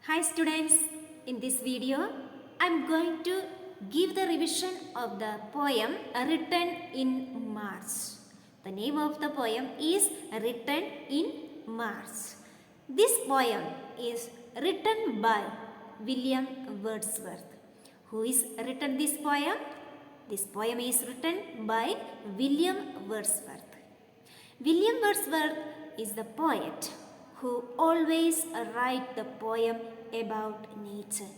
Hi students, in this video I am going to give the revision of the poem written in March. The name of the poem is Written in March. This poem is written by William Wordsworth. Who is written this poem? This poem is written by William Wordsworth. William Wordsworth is the poet who always write the poem about nature.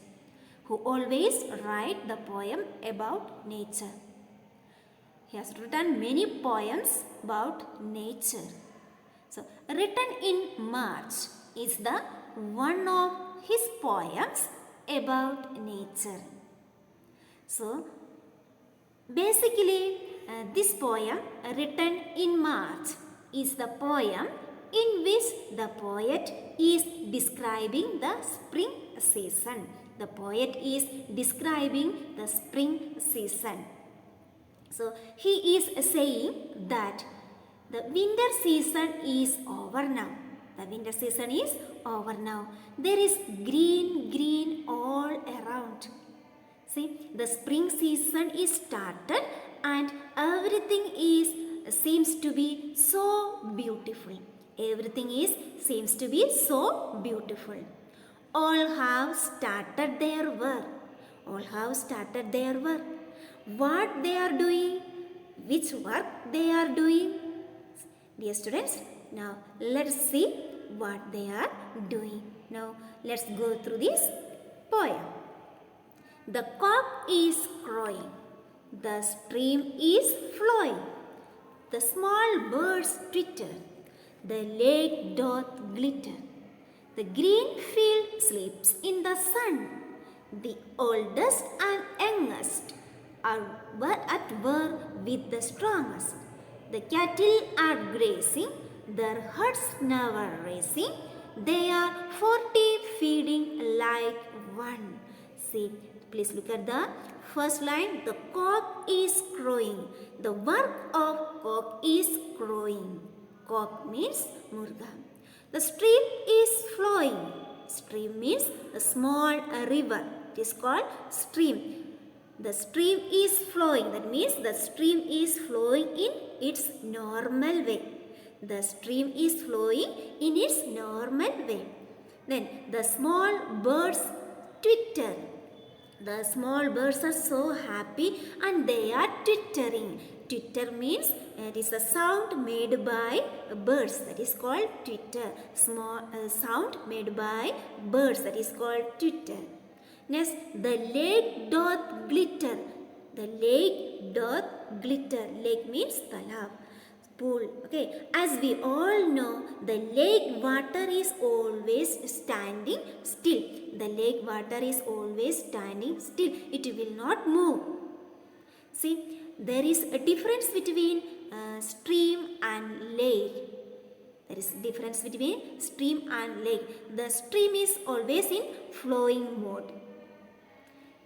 Who always write the poem about nature. He has written many poems about nature. So, Written in March is the one of his poems about nature. So, basically, this poem written in March is the poem in which the poet is describing the spring season. The poet is describing the spring season. So, he is saying that the winter season is over now. The winter season is over now. There is green all around. See, the spring season is started and everything seems to be so beautiful. Everything seems to be so beautiful. All have started their work. All have started their work. What they are doing? Which work they are doing? Dear students, now let's see what they are doing. Now let's go through this poem. The cock is crowing. The stream is flowing. The small birds twitter. The lake doth glitter. The green field sleeps in the sun. The oldest and youngest are at war with the strongest. The cattle are grazing, their herds never racing. They are 40 feeding like one. See, please look at the first line. The cock is crowing. The work of cock is crowing. Cock means murga. The stream is flowing. Stream means a small river. It is called stream. The stream is flowing. That means the stream is flowing in its normal way. The stream is flowing in its normal way. Then the small birds twitter. The small birds are so happy and they are twittering. Twitter means it is a sound made by birds, that is called twitter. Small sound made by birds, that is called twitter. Next, the lake doth glitter. The lake doth glitter. Lake means talab, pool. Okay, as we all know, the lake water is always standing still. The lake water is always standing still. It will not move. See, there is a difference between stream and lake. There is a difference between stream and lake. The stream is always in flowing mode.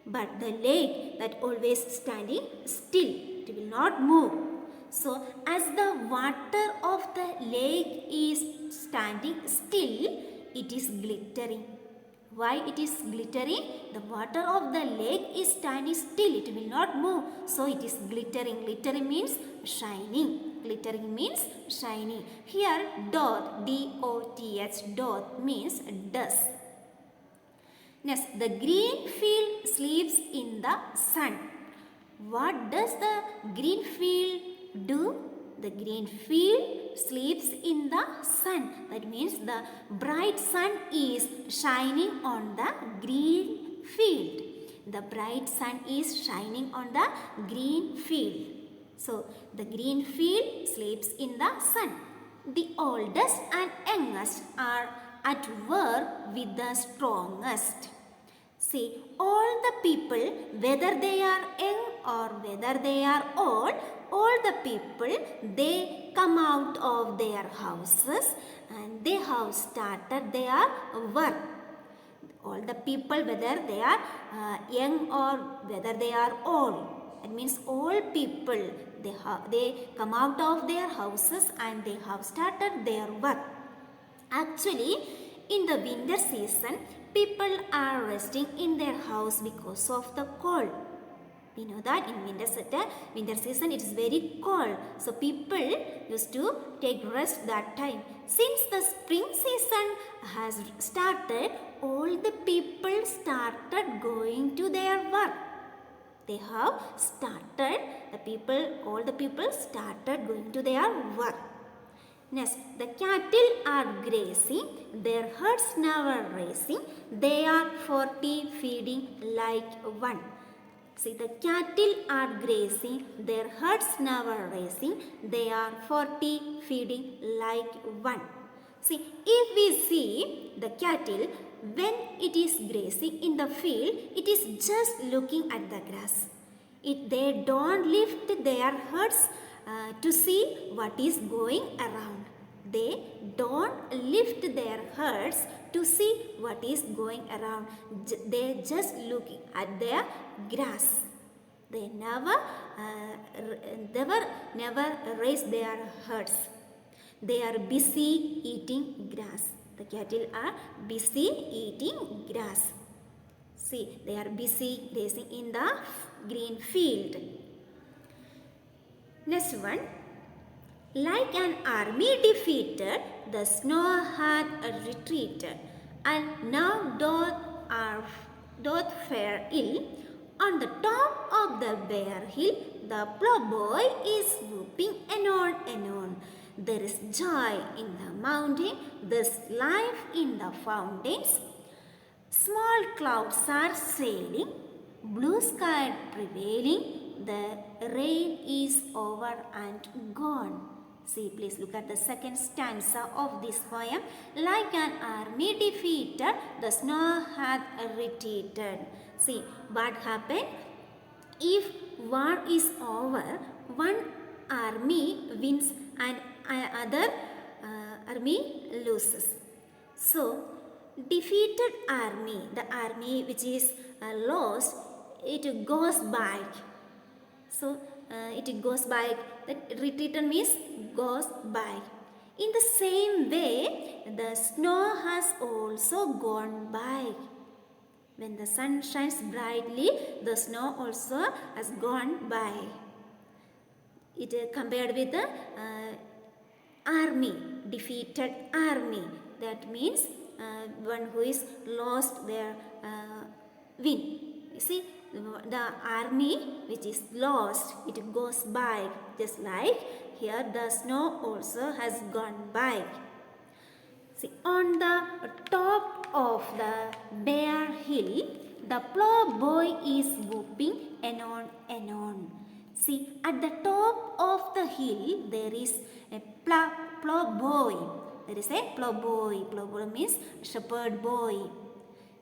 But the lake that always standing still. It will not move. So, as the water of the lake is standing still, it is glittering. Why it is glittering? The water of the lake is standing still. It will not move. So, it is glittering. Glittering means shining. Glittering means shining. Here, doth, D-O-T-H, doth means does. Next, the green field sleeps in the sun. What does the green field do? The green field sleeps in the sun. That means the bright sun is shining on the green field. The bright sun is shining on the green field. So, the green field sleeps in the sun. The oldest and youngest are at war with the strongest. See, all the people, whether they are young or whether they are old, all the people, they come out of their houses and they have started their work. All the people, whether they are young or whether they are old, that means all people, they come out of their houses and they have started their work. Actually, in the winter season, people are resting in their house because of the cold. We know that in winter season it is very cold. So people used to take rest that time. Since the spring season has started, all the people started going to their work. They have started, all the people started going to their work. Next, the cattle are grazing, their herds never racing, they are 40 feeding like one. See, the cattle are grazing, their herds never racing, they are 40 feeding like one. See, if we see the cattle, when it is grazing in the field, it is just looking at the grass. They don't lift their heads to see what is going around. They don't lift their heads to see what is going around. They just looking at their grass. They never raise their heads. They are busy eating grass. The cattle are busy eating grass. See, they are busy grazing in the green field. Next one. Like an army defeated, the snow had retreated, and now doth fare ill. On the top of the bare hill, the ploughboy is whooping anon. There is joy in the mountain, there's life in the fountains. Small clouds are sailing, blue sky prevailing, the rain is over and gone. See, please look at the second stanza of this poem. Like an army defeated, the snow hath retreated. See, what happened? If war is over, one army wins and other army loses. So, defeated army, the army which is lost, it goes back. So, it goes back. That retreated means goes back. In the same way, the snow has also gone back. When the sun shines brightly, the snow also has gone by. It is compared with the army, defeated army. That means one who is lost their win. You see, the army which is lost, it goes by. Just like here, the snow also has gone by. See, on the top of the bare hill, the ploughboy is whooping anon. See, at the top of the hill, there is a ploughboy. There is a ploughboy. Ploughboy means shepherd boy.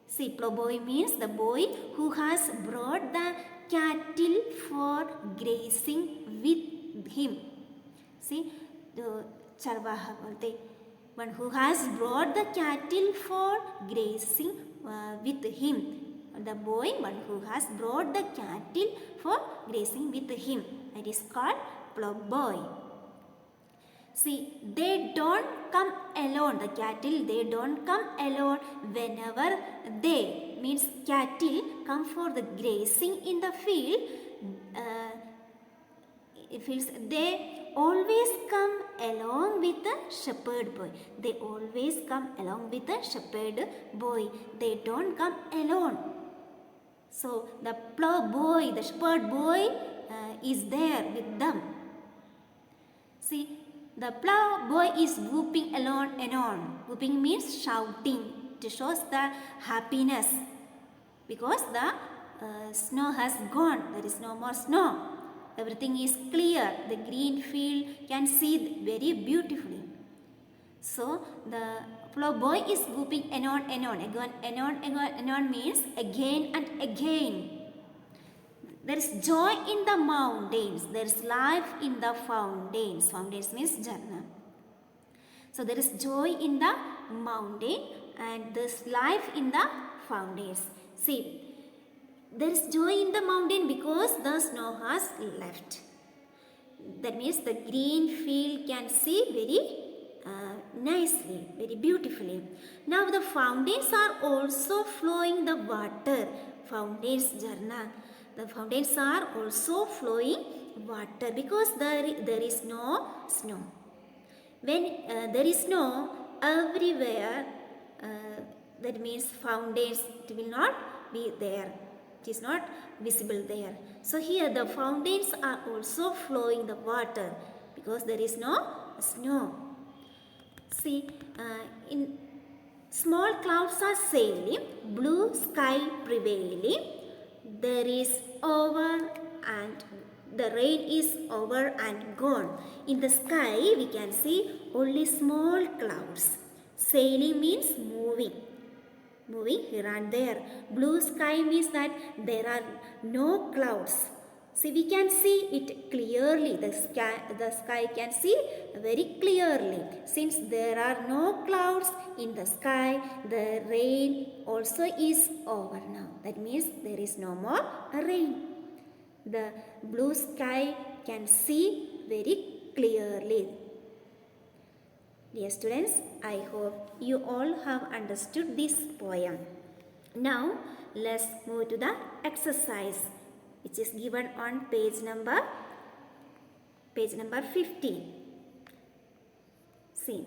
See, ploughboy means the boy who has brought the cattle for grazing with him. See, the charvaha bolte. One who has brought the cattle for grazing with him. The boy, one who has brought the cattle for grazing with him. It is called ploughboy. See, they don't come alone. The cattle, they don't come alone whenever they, means cattle, come for the grazing in the field. They always come along with the shepherd boy. They always come along with the shepherd boy. They don't come alone. So, the ploughboy, the shepherd boy is there with them. See, the ploughboy is whooping anon. Whooping means shouting to show the happiness. Because the snow has gone. There is no more snow. Everything is clear. The green field can see very beautifully. So, the ploughboy is whooping anon. Again, anon means again and again. There is joy in the mountains. There is life in the fountains. Fountains means jharna. So, there is joy in the mountain and there is life in the fountains. See, there is joy in the mountain because the snow has left. That means the green field can see very nicely, very beautifully. Now the fountains are also flowing the water. Fountains, Jharna. The fountains are also flowing water because there is no snow. When there is snow everywhere, that means fountains, it will not be there. It is not visible there. So here the fountains are also flowing the water because there is no snow. See, in small clouds are sailing, blue sky prevailing. There is over and the rain is over and gone. In the sky we can see only small clouds. Sailing means moving here and there. Blue sky means that there are no clouds. See, we can see it clearly. The sky can see very clearly. Since there are no clouds in the sky, the rain also is over now. That means there is no more rain. The blue sky can see very clearly. Dear students, I hope you all have understood this poem. Now, let's move to the exercise, which is given on page number 15. See,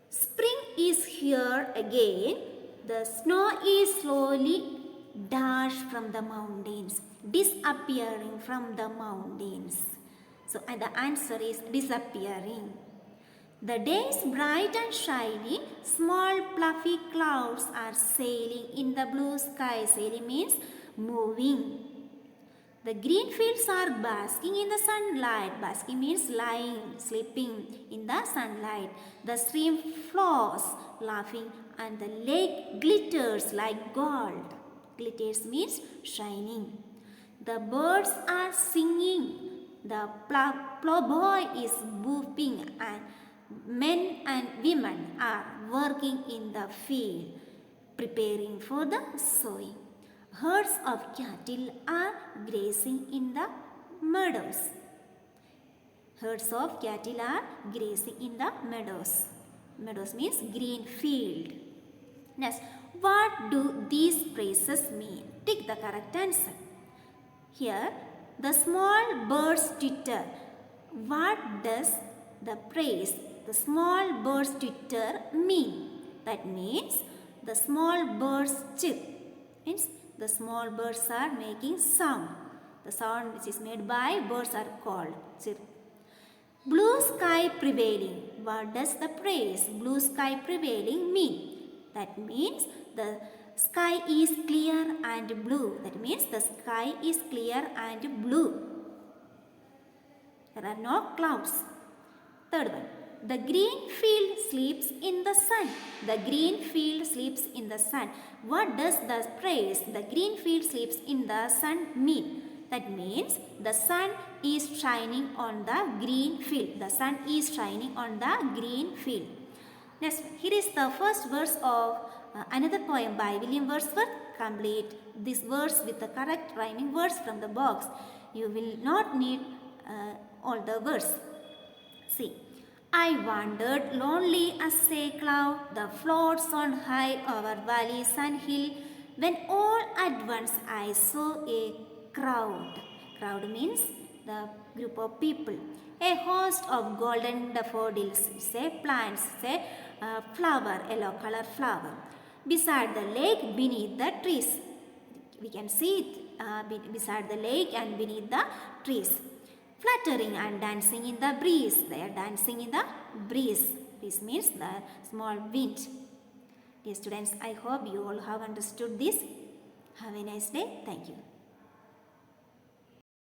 spring is here again. The snow is slowly dashed from the mountains, disappearing from the mountains. So, and the answer is disappearing. The day is bright and shiny. Small fluffy clouds are sailing in the blue sky. Sailing means moving. The green fields are basking in the sunlight. Basking means lying, sleeping in the sunlight. The stream flows, laughing, and the lake glitters like gold. Glitters means shining. The birds are singing. The plowboy is whooping, and men and women are working in the field, preparing for the sowing. Herds of cattle are grazing in the meadows. Herds of cattle are grazing in the meadows. Meadows means green field. Next, what do these phrases mean? Take the correct answer. Here, the small birds twitter. What does the phrase "the small birds twitter" mean? That means the small birds chirp. Means the small birds are making sound. The sound which is made by birds are called chirp. Blue sky prevailing. What does the phrase "blue sky prevailing" mean? That means the sky is clear and blue. That means the sky is clear and blue. There are no clouds. Third one. The green field sleeps in the sun. The green field sleeps in the sun. What does the phrase "the green field sleeps in the sun" mean? That means the sun is shining on the green field. The sun is shining on the green field. Next, here is the first verse of another poem by William Wordsworth. Complete this verse with the correct rhyming words from the box. You will not need all the verse. See. I wandered lonely as a cloud that floats on high over valleys and hill, when all at once I saw a crowd. Crowd means the group of people. A host of golden daffodils, say plants, say flower, yellow color flower, beside the lake beneath the trees. We can see it beside the lake and beneath the trees. Fluttering and dancing in the breeze. They are dancing in the breeze. This means the small wind. Dear students, I hope you all have understood this. Have a nice day. Thank you.